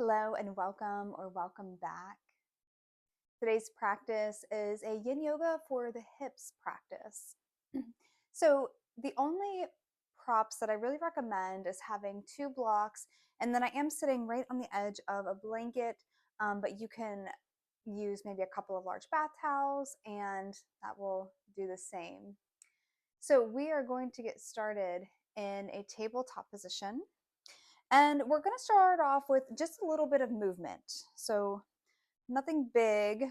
Hello and welcome or welcome back. Today's practice is a yin yoga for the hips practice. So, the only props that I really recommend is having two blocks, and then I am sitting right on the edge of a blanket, but you can use maybe a couple of large bath towels, and that will do the same. So, we are going to get started in a tabletop position. And we're going to start off with just a little bit of movement. So, nothing big.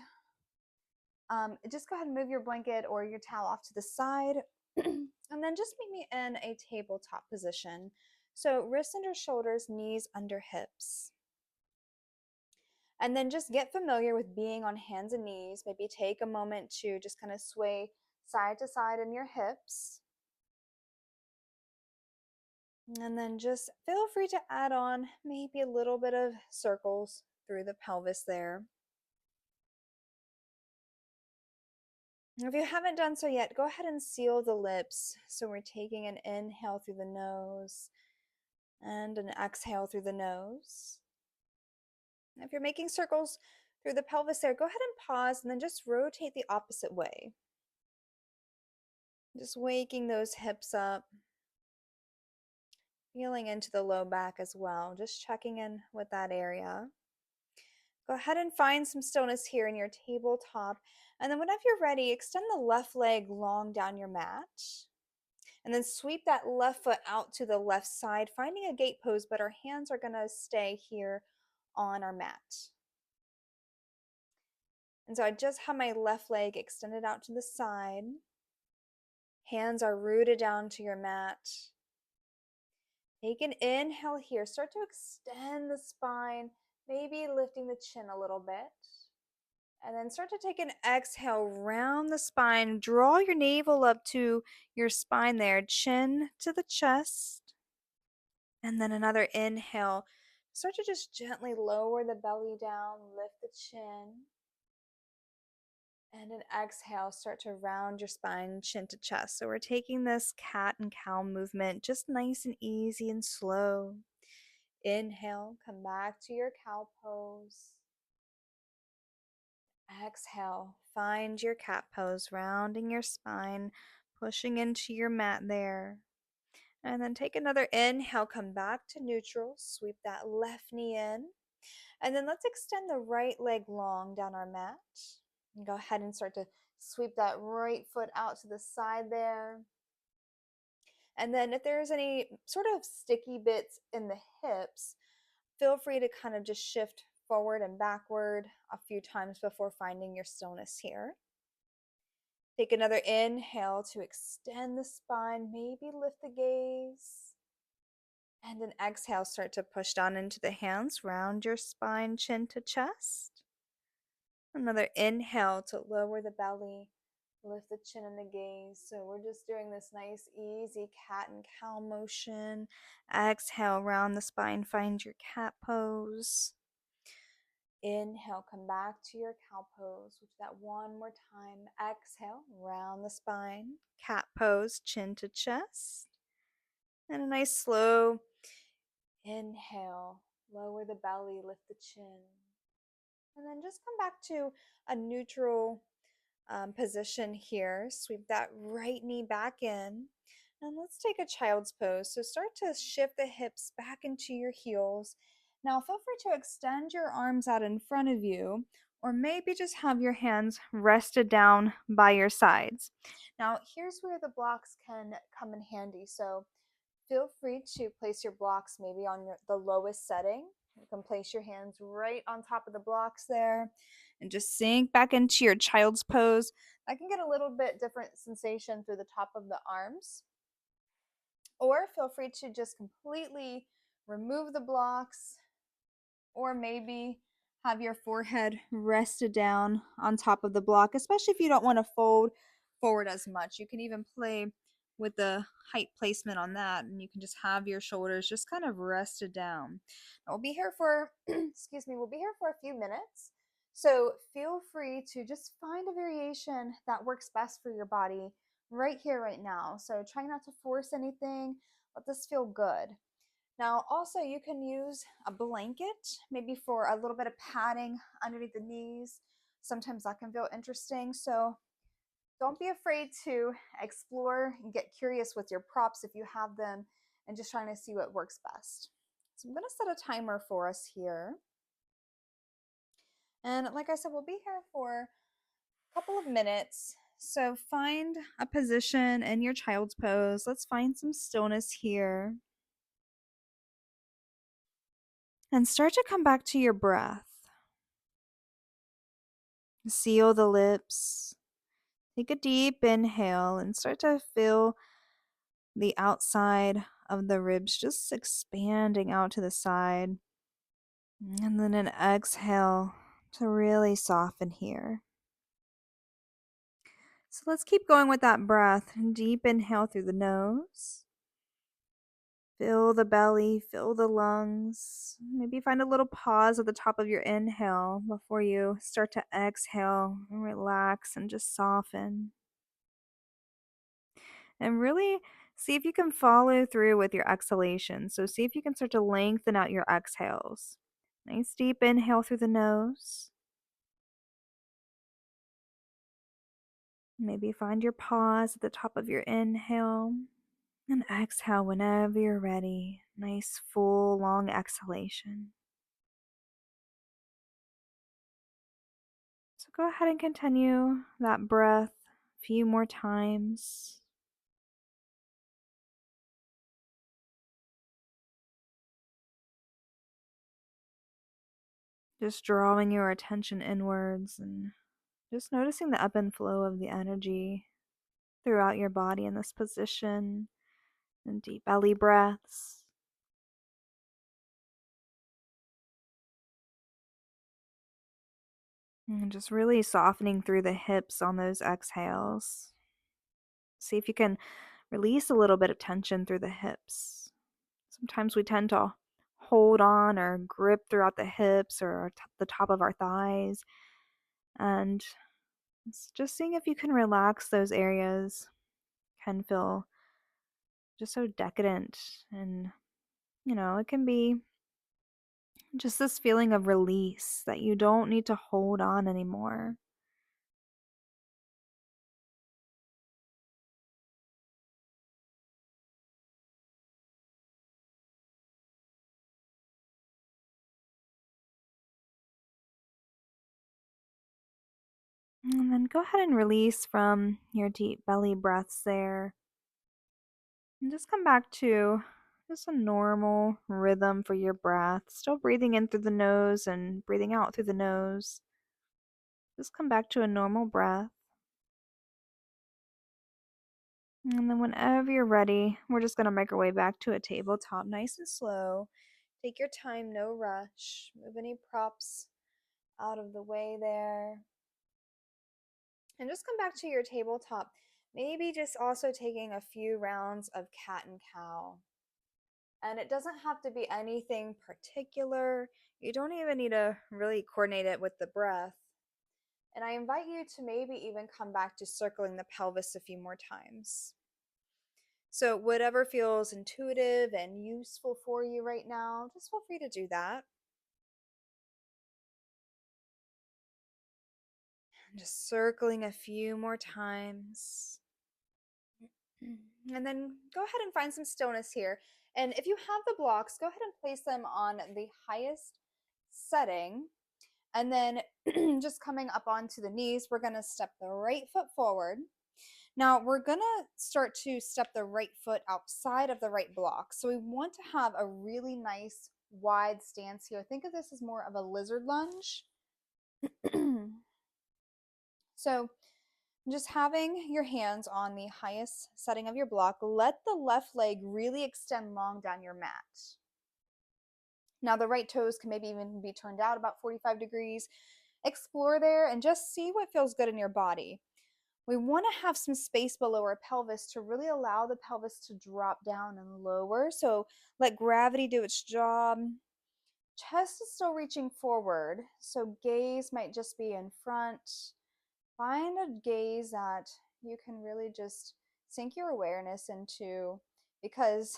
Just go ahead and move your blanket or your towel off to the side. And then just meet me in a tabletop position. So, wrists under shoulders, knees under hips. And then just get familiar with being on hands and knees. Maybe take a moment to just kind of sway side to side in your hips. And then just feel free to add on maybe a little bit of circles through the pelvis there. If you haven't done so yet, go ahead and seal the lips. So we're taking an inhale through the nose and an exhale through the nose. If you're making circles through the pelvis there, go ahead and pause and then just rotate the opposite way. Just waking those hips up, feeling into the low back as well, just checking in with that area. Go ahead and find some stillness here in your tabletop. And then whenever you're ready, extend the left leg long down your mat. And then sweep that left foot out to the left side, finding a gate pose, but our hands are going to stay here on our mat. And so I just have my left leg extended out to the side. Hands are rooted down to your mat. Take an inhale here. Start to extend the spine, maybe lifting the chin a little bit. And then start to take an exhale, round the spine. Draw your navel up to your spine there, chin to the chest. And then another inhale. Start to just gently lower the belly down, lift the chin. And an exhale, start to round your spine, chin to chest. So we're taking this cat and cow movement just nice and easy and slow. Inhale, come back to your cow pose. Exhale, find your cat pose, rounding your spine, pushing into your mat there. And then take another inhale, come back to neutral, sweep that left knee in. And then let's extend the right leg long down our mat. And go ahead and start to sweep that right foot out to the side there. And then if there's any sort of sticky bits in the hips, feel free to kind of just shift forward and backward a few times before finding your stillness here. Take another inhale to extend the spine, maybe lift the gaze. And an exhale, start to push down into the hands, round your spine, chin to chest. Another inhale to lower the belly, lift the chin and the gaze. So we're just doing this nice, easy cat and cow motion. Exhale, round the spine, find your cat pose. Inhale, come back to your cow pose. We'll do that one more time. Exhale, round the spine, cat pose, chin to chest. And a nice slow inhale, lower the belly, lift the chin. And then just come back to a neutral position here. Sweep that right knee back in. And let's take a child's pose. So start to shift the hips back into your heels. Now feel free to extend your arms out in front of you, or maybe just have your hands rested down by your sides. Now here's where the blocks can come in handy. So feel free to place your blocks maybe on the lowest setting. You can place your hands right on top of the blocks there and just sink back into your child's pose. I can get a little bit different sensation through the top of the arms. Or feel free to just completely remove the blocks, or maybe have your forehead rested down on top of the block, especially if you don't want to fold forward as much. You can even play with the height placement on that, and you can just have your shoulders just kind of rested down. We'll be here for excuse me, we'll be here for a few minutes. So feel free to just find a variation that works best for your body right here, right now. So try not to force anything. Let this feel good. Now, also, you can use a blanket, maybe for a little bit of padding underneath the knees. Sometimes that can feel interesting. So, don't be afraid to explore and get curious with your props if you have them and just trying to see what works best. So, I'm going to set a timer for us here. And like I said, we'll be here for a couple of minutes. So, find a position in your child's pose. Let's find some stillness here. And start to come back to your breath. Seal the lips. Take a deep inhale and start to feel the outside of the ribs just expanding out to the side. And then an exhale to really soften here. So let's keep going with that breath. Deep inhale through the nose. Fill the belly, fill the lungs. Maybe find a little pause at the top of your inhale before you start to exhale and relax and just soften. And really see if you can follow through with your exhalation. So see if you can start to lengthen out your exhales. Nice deep inhale through the nose. Maybe find your pause at the top of your inhale. And exhale whenever you're ready. Nice, full, long exhalation. So go ahead and continue that breath a few more times. Just drawing your attention inwards and just noticing the ebb and flow of the energy throughout your body in this position, and deep belly breaths. And just really softening through the hips on those exhales. See if you can release a little bit of tension through the hips. Sometimes we tend to hold on or grip throughout the hips or the top of our thighs. And it's just seeing if you can relax those areas can feel just so decadent. And, it can be just this feeling of release that you don't need to hold on anymore. And then go ahead and release from your deep belly breaths there. And just come back to just a normal rhythm for your breath. Still breathing in through the nose and breathing out through the nose. Just come back to a normal breath. And then whenever you're ready, we're just going to make our way back to a tabletop nice and slow. Take your time, no rush. Move any props out of the way there. And just come back to your tabletop. Maybe just also taking a few rounds of cat and cow. And it doesn't have to be anything particular. You don't even need to really coordinate it with the breath. And I invite you to maybe even come back to circling the pelvis a few more times. So, whatever feels intuitive and useful for you right now, just feel free to do that. And just circling a few more times. And then go ahead and find some stillness here. And if you have the blocks, go ahead and place them on the highest setting. And then just coming up onto the knees, we're going to step the right foot forward. Now we're going to start to step the right foot outside of the right block. So we want to have a really nice wide stance here. Think of this as more of a lizard lunge. So just having your hands on the highest setting of your block, let the left leg really extend long down your mat. Now the right toes can maybe even be turned out about 45 degrees. Explore there and just see what feels good in your body. We want to have some space below our pelvis to really allow the pelvis to drop down and lower. So let gravity do its job. Chest is still reaching forward, so gaze might just be in front. Find a gaze that you can really just sink your awareness into, because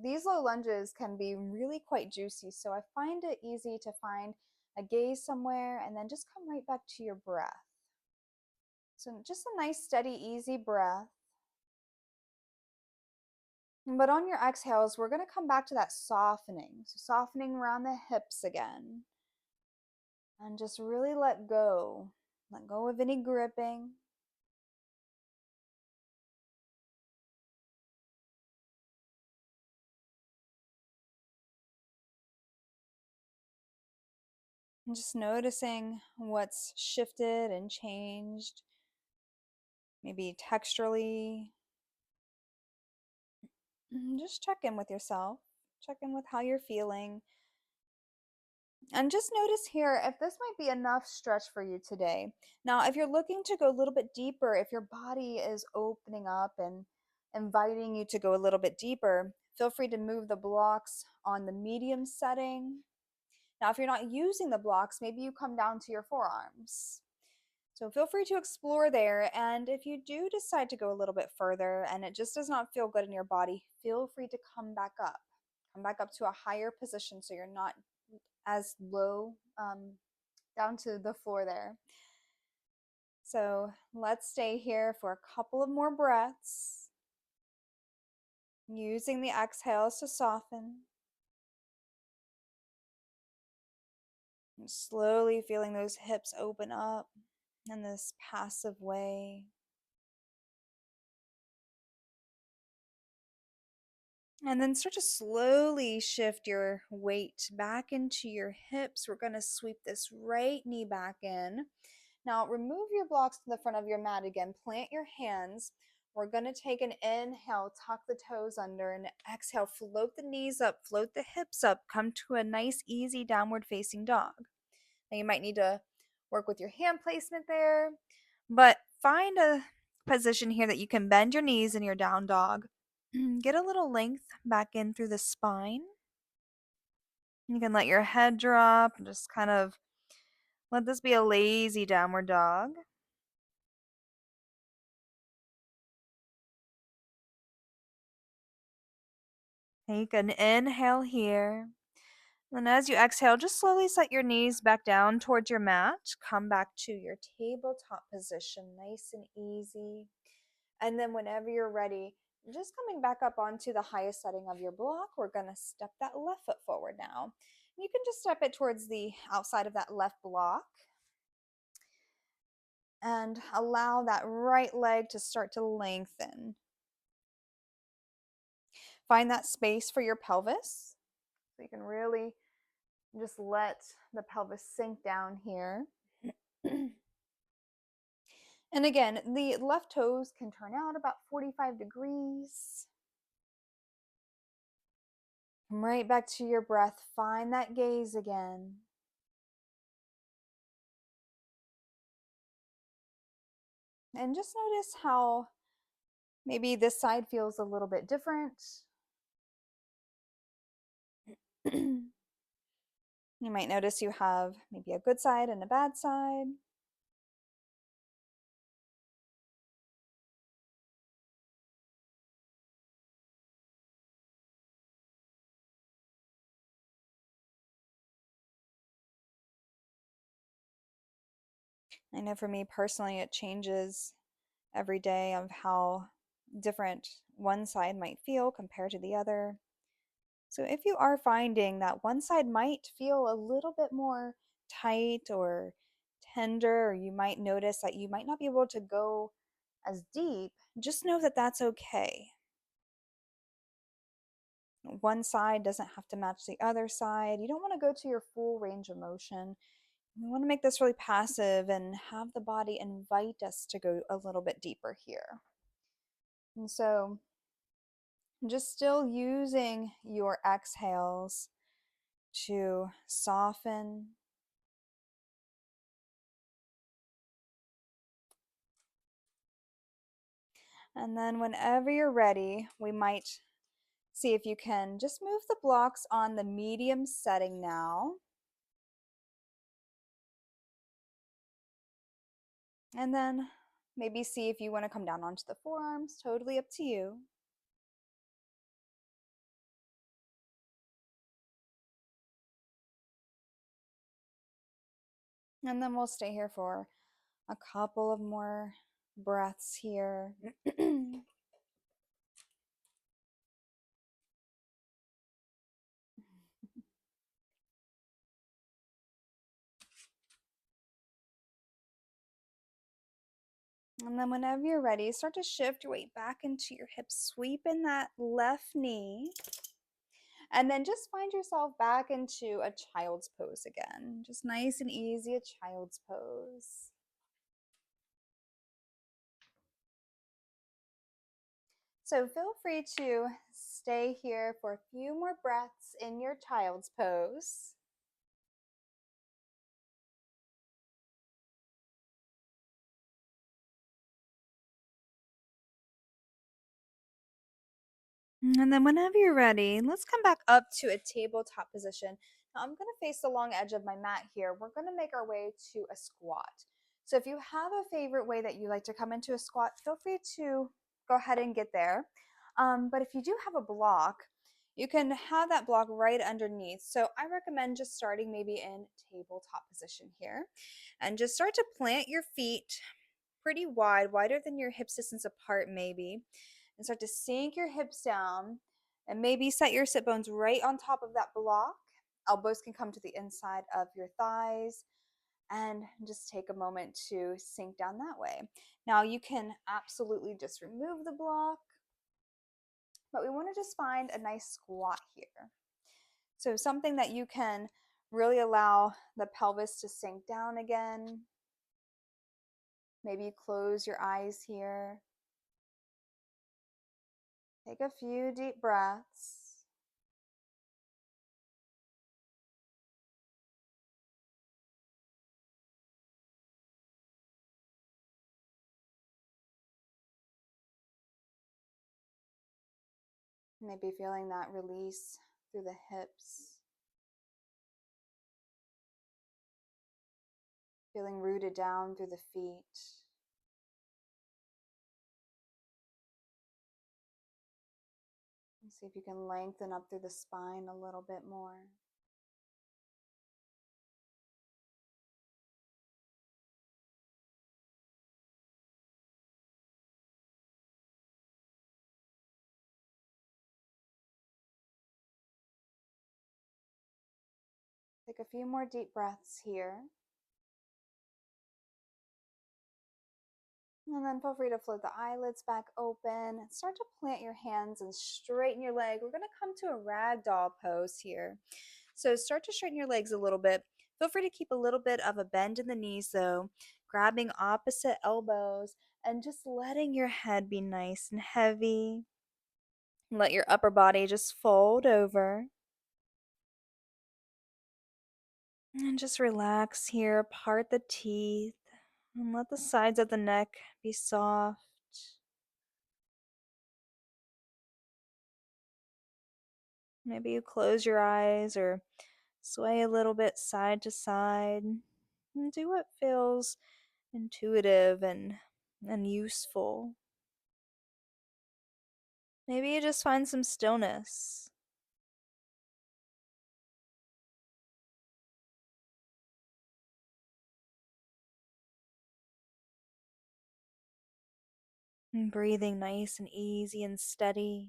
these low lunges can be really quite juicy. So I find it easy to find a gaze somewhere and then just come right back to your breath. So just a nice, steady, easy breath. But on your exhales, we're going to come back to that softening. So softening around the hips again. And just really let go. Let go of any gripping. And just noticing what's shifted and changed. Maybe texturally. Just check in with yourself. Check in with how you're feeling. And just notice here if this might be enough stretch for you today. Now, if you're looking to go a little bit deeper, if your body is opening up and inviting you to go a little bit deeper, feel free to move the blocks on the medium setting. Now, if you're not using the blocks, maybe you come down to your forearms. So feel free to explore there. And if you do decide to go a little bit further and it just does not feel good in your body, feel free to come back up. Come back up to a higher position so you're not as low down to the floor there. So let's stay here for a couple of more breaths, using the exhales to soften. And slowly feeling those hips open up in this passive way. And then start to slowly shift your weight back into your hips. We're going to sweep this right knee back in. Now remove your blocks to the front of your mat again. Plant your hands. We're going to take an inhale, tuck the toes under, and exhale, float the knees up, float the hips up, come to a nice, easy downward facing dog. Now you might need to work with your hand placement there, but find a position here that you can bend your knees in your down dog. Get a little length back in through the spine. You can let your head drop and just kind of let this be a lazy downward dog. Take an inhale here. And as you exhale, just slowly set your knees back down towards your mat. Come back to your tabletop position, nice and easy. And then whenever you're ready, just coming back up onto the highest setting of your block, we're going to step that left foot forward now. You can just step it towards the outside of that left block and allow that right leg to start to lengthen. Find that space for your pelvis so you can really just let the pelvis sink down here. And again, the left toes can turn out about 45 degrees. Come right back to your breath. Find that gaze again. And just notice how maybe this side feels a little bit different. You might notice you have maybe a good side and a bad side. I know for me personally, it changes every day of how different one side might feel compared to the other. So if you are finding that one side might feel a little bit more tight or tender, or you might notice that you might not be able to go as deep, just know that that's okay. One side doesn't have to match the other side. You don't want to go to your full range of motion. We want to make this really passive and have the body invite us to go a little bit deeper here. And so just still using your exhales to soften. And then whenever you're ready, we might see if you can just move the blocks on the medium setting now. And then maybe see if you want to come down onto the forearms, totally up to you. And then we'll stay here for a couple of more breaths here. And then whenever you're ready, start to shift your weight back into your hips, sweep in that left knee, and then just find yourself back into a child's pose again. Just nice and easy, a child's pose. So feel free to stay here for a few more breaths in your child's pose. And then whenever you're ready, let's come back up to a tabletop position. Now I'm going to face the long edge of my mat here. We're going to make our way to a squat. So if you have a favorite way that you like to come into a squat, feel free to go ahead and get there. But if you do have a block, you can have that block right underneath. So I recommend just starting maybe in tabletop position here and just start to plant your feet pretty wide, wider than your hip distance apart maybe, and start to sink your hips down and maybe set your sit bones right on top of that block. Elbows can come to the inside of your thighs and just take a moment to sink down that way. Now you can absolutely just remove the block, but we want to just find a nice squat here. So something that you can really allow the pelvis to sink down again. Maybe close your eyes here. Take a few deep breaths. Maybe feeling that release through the hips. Feeling rooted down through the feet. And see if you can lengthen up through the spine a little bit more. Take a few more deep breaths here. And then feel free to float the eyelids back open. Start to plant your hands and straighten your leg. We're going to come to a ragdoll pose here. So start to straighten your legs a little bit. Feel free to keep a little bit of a bend in the knees though, grabbing opposite elbows and just letting your head be nice and heavy. Let your upper body just fold over. And just relax here, part the teeth, and let the sides of the neck be soft. Maybe you close your eyes or sway a little bit side to side and do what feels intuitive and useful. Maybe you just find some stillness. And breathing nice and easy and steady.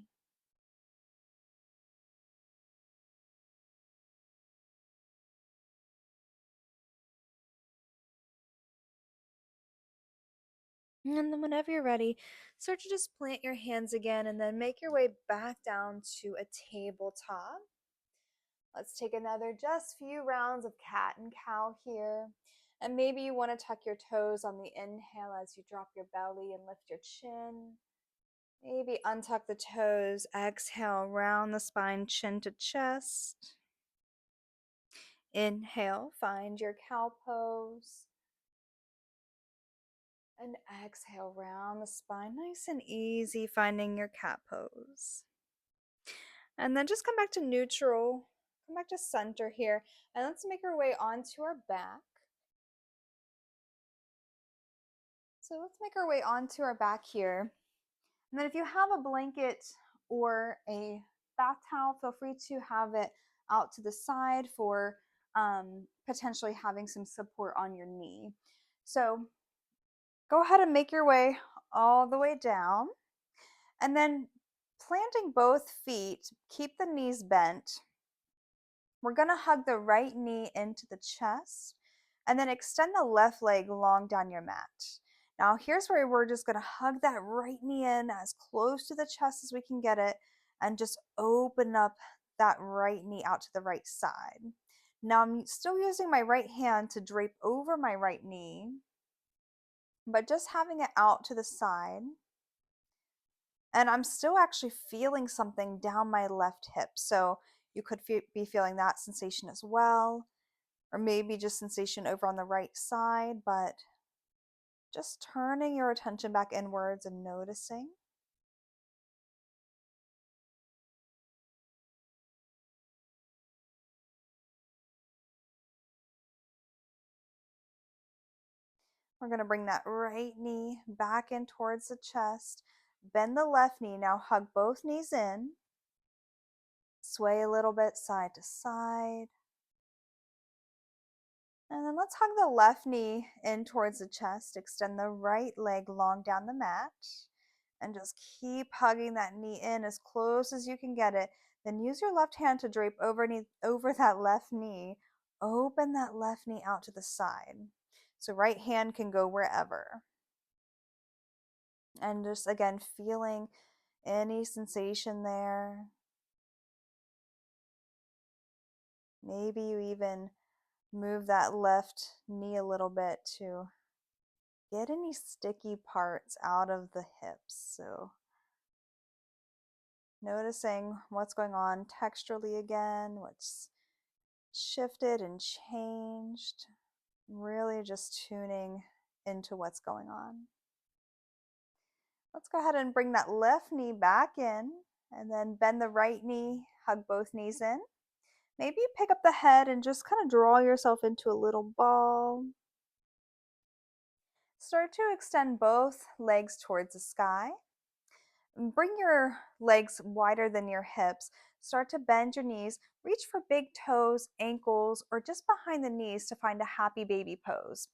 And then whenever you're ready, start to just plant your hands again and then make your way back down to a tabletop. Let's take another just few rounds of cat and cow here. And maybe you want to tuck your toes on the inhale as you drop your belly and lift your chin. Maybe untuck the toes, exhale, round the spine, chin to chest. Inhale, find your cow pose. And exhale, round the spine, nice and easy, finding your cat pose. And then just come back to neutral, come back to center here, and let's make our way onto our back. So let's make our way onto our back here. And then if you have a blanket or a bath towel, feel free to have it out to the side for potentially having some support on your knee. So go ahead and make your way all the way down. And then planting both feet, keep the knees bent. We're going to hug the right knee into the chest and then extend the left leg long down your mat. Now, here's where we're just going to hug that right knee in as close to the chest as we can get it and just open up that right knee out to the right side. Now, I'm still using my right hand to drape over my right knee, but just having it out to the side. And I'm still actually feeling something down my left hip. So you could be feeling that sensation as well, or maybe just sensation over on the right side, but just turning your attention back inwards and noticing. We're going to bring that right knee back in towards the chest. Bend the left knee. Now hug both knees in. Sway a little bit side to side. And then let's hug the left knee in towards the chest. Extend the right leg long down the mat. And just keep hugging that knee in as close as you can get it. Then use your left hand to drape over that left knee. Open that left knee out to the side. So right hand can go wherever. And just again, feeling any sensation there. Maybe you even move that left knee a little bit to get any sticky parts out of the hips. So noticing what's going on texturally again, what's shifted and changed, really just tuning into what's going on. Let's go ahead and bring that left knee back in and then bend the right knee, hug both knees in. Maybe pick up the head and just kind of draw yourself into a little ball. Start to extend both legs towards the sky. Bring your legs wider than your hips. Start to bend your knees. Reach for big toes, ankles, or just behind the knees to find a happy baby pose.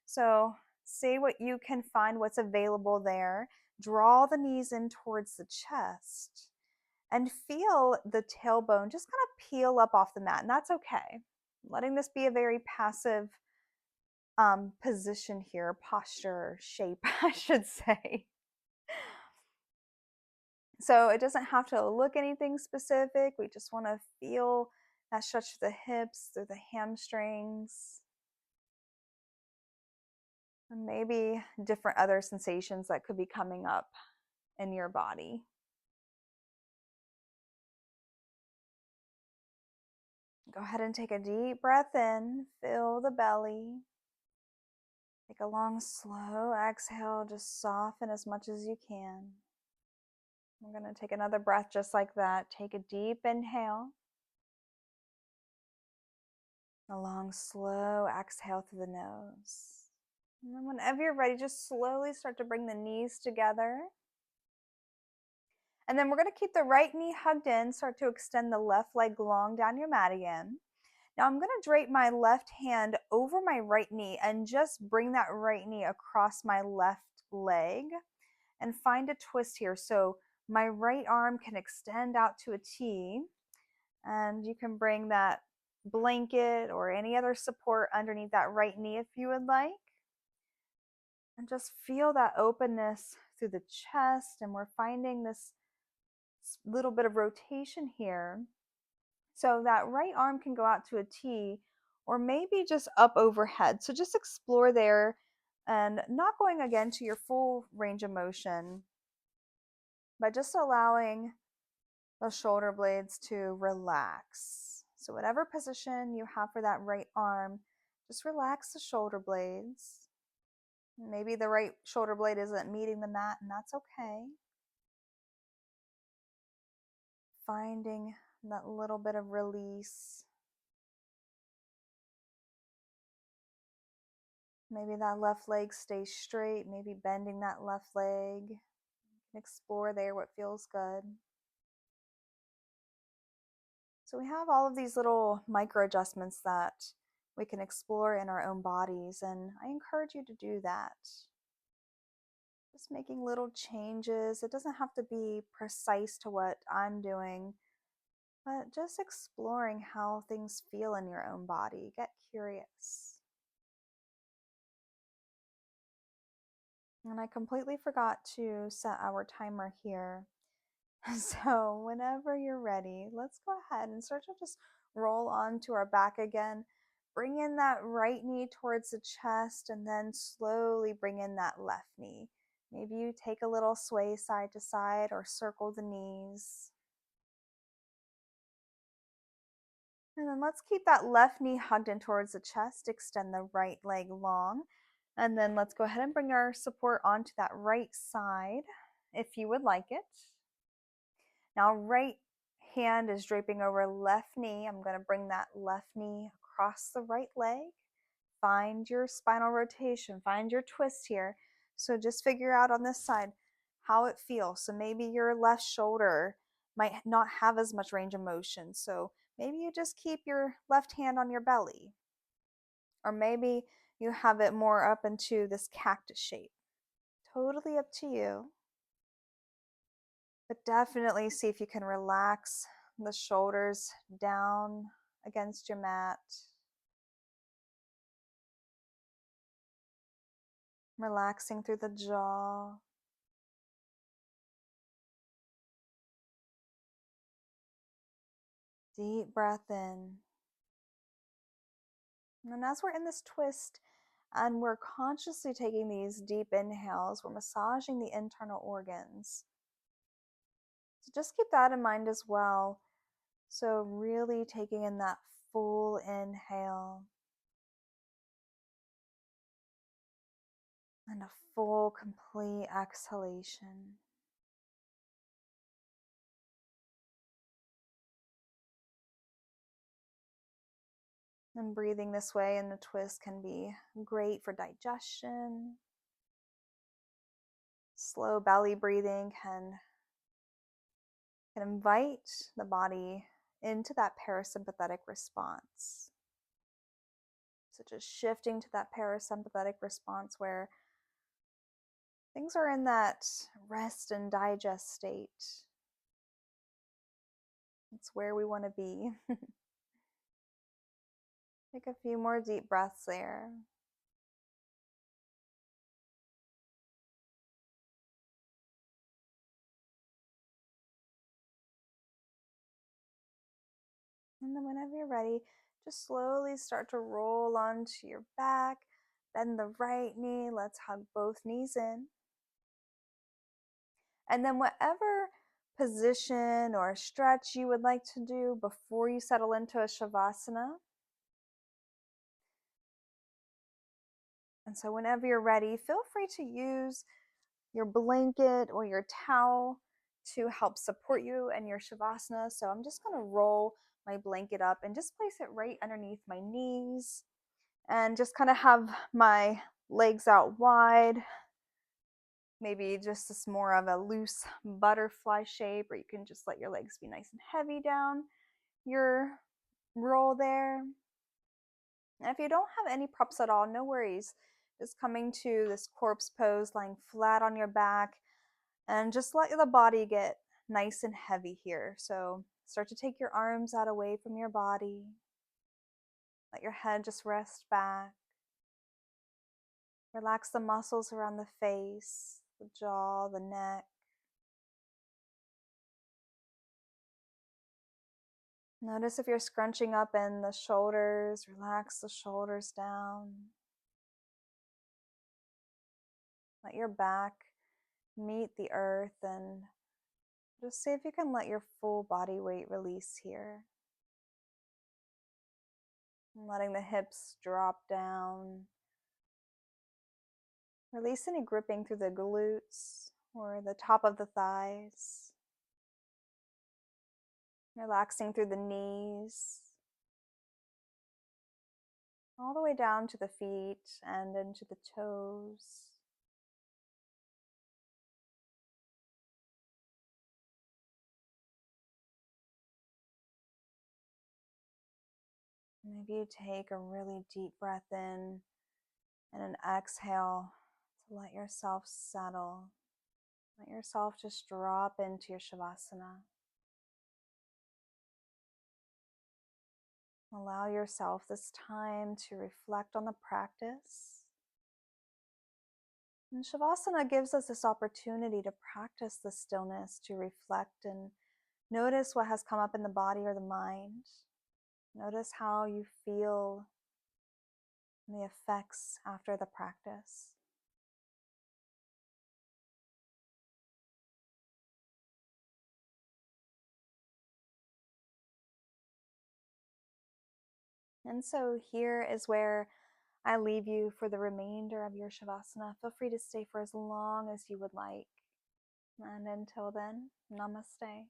So see what you can find, what's available there. Draw the knees in towards the chest and feel the tailbone just kind of peel up off the mat. And that's okay. Letting this be a very passive position here, posture, shape, I should say. So it doesn't have to look anything specific. We just want to feel that stretch through the hips, through the hamstrings, and maybe different other sensations that could be coming up in your body. Go ahead and take a deep breath in, fill the belly. Take a long, slow exhale, just soften as much as you can. We're going to take another breath just like that. Take a deep inhale. A long, slow exhale through the nose. And then whenever you're ready, just slowly start to bring the knees together. And then we're going to keep the right knee hugged in, start to extend the left leg long down your mat again. Now I'm going to drape my left hand over my right knee and just bring that right knee across my left leg and find a twist here. So my right arm can extend out to a T, and you can bring that blanket or any other support underneath that right knee if you would like. And just feel that openness through the chest. And we're finding this little bit of rotation here. So that right arm can go out to a T or maybe just up overhead. So just explore there and not going again to your full range of motion, but just allowing the shoulder blades to relax. So whatever position you have for that right arm, just relax the shoulder blades. Maybe the right shoulder blade isn't meeting the mat, and that's okay. Finding that little bit of release. Maybe that left leg stays straight, maybe bending that left leg. You can explore there what feels good. So we have all of these little micro adjustments that we can explore in our own bodies, and I encourage you to do that. Just making little changes. It doesn't have to be precise to what I'm doing, but just exploring how things feel in your own body. Get curious. And I completely forgot to set our timer here. So whenever you're ready, let's go ahead and start to just roll onto our back again. Bring in that right knee towards the chest and then slowly bring in that left knee. Maybe you take a little sway side to side or circle the knees. And then let's keep that left knee hugged in towards the chest. Extend the right leg long. And then let's go ahead and bring our support onto that right side if you would like it. Now, right hand is draping over left knee. I'm going to bring that left knee across the right leg. Find your spinal rotation, find your twist here. So just figure out on this side how it feels. So maybe your left shoulder might not have as much range of motion. So maybe you just keep your left hand on your belly. Or maybe you have it more up into this cactus shape. Totally up to you. But definitely see if you can relax the shoulders down against your mat. Relaxing through the jaw. Deep breath in. And as we're in this twist and we're consciously taking these deep inhales, we're massaging the internal organs. So just keep that in mind as well. So really taking in that full inhale and a full, complete exhalation. And breathing this way in the twist can be great for digestion. Slow belly breathing can invite the body into that parasympathetic response. So just shifting to that parasympathetic response where things are in that rest and digest state. It's where we want to be. Take a few more deep breaths there. And then whenever you're ready, just slowly start to roll onto your back. Bend the right knee. Let's hug both knees in. And then whatever position or stretch you would like to do before you settle into a Savasana. And so whenever you're ready, feel free to use your blanket or your towel to help support you in your Shavasana. So I'm just going to roll my blanket up and just place it right underneath my knees and just kind of have my legs out wide. Maybe just this more of a loose butterfly shape, or you can just let your legs be nice and heavy down your roll there. And if you don't have any props at all, no worries. Just coming to this corpse pose, lying flat on your back, and just let the body get nice and heavy here. So start to take your arms out away from your body. Let your head just rest back. Relax the muscles around the face, the jaw, the neck. Notice if you're scrunching up in the shoulders, relax the shoulders down. Let your back meet the earth and just see if you can let your full body weight release here. And letting the hips drop down. Release any gripping through the glutes or the top of the thighs. Relaxing through the knees. All the way down to the feet and into the toes. Maybe you take a really deep breath in and an exhale to let yourself settle. Let yourself just drop into your Shavasana. Allow yourself this time to reflect on the practice. And Shavasana gives us this opportunity to practice the stillness, to reflect and notice what has come up in the body or the mind. Notice how you feel and the effects after the practice. And so here is where I leave you for the remainder of your Shavasana. Feel free to stay for as long as you would like. And until then, namaste.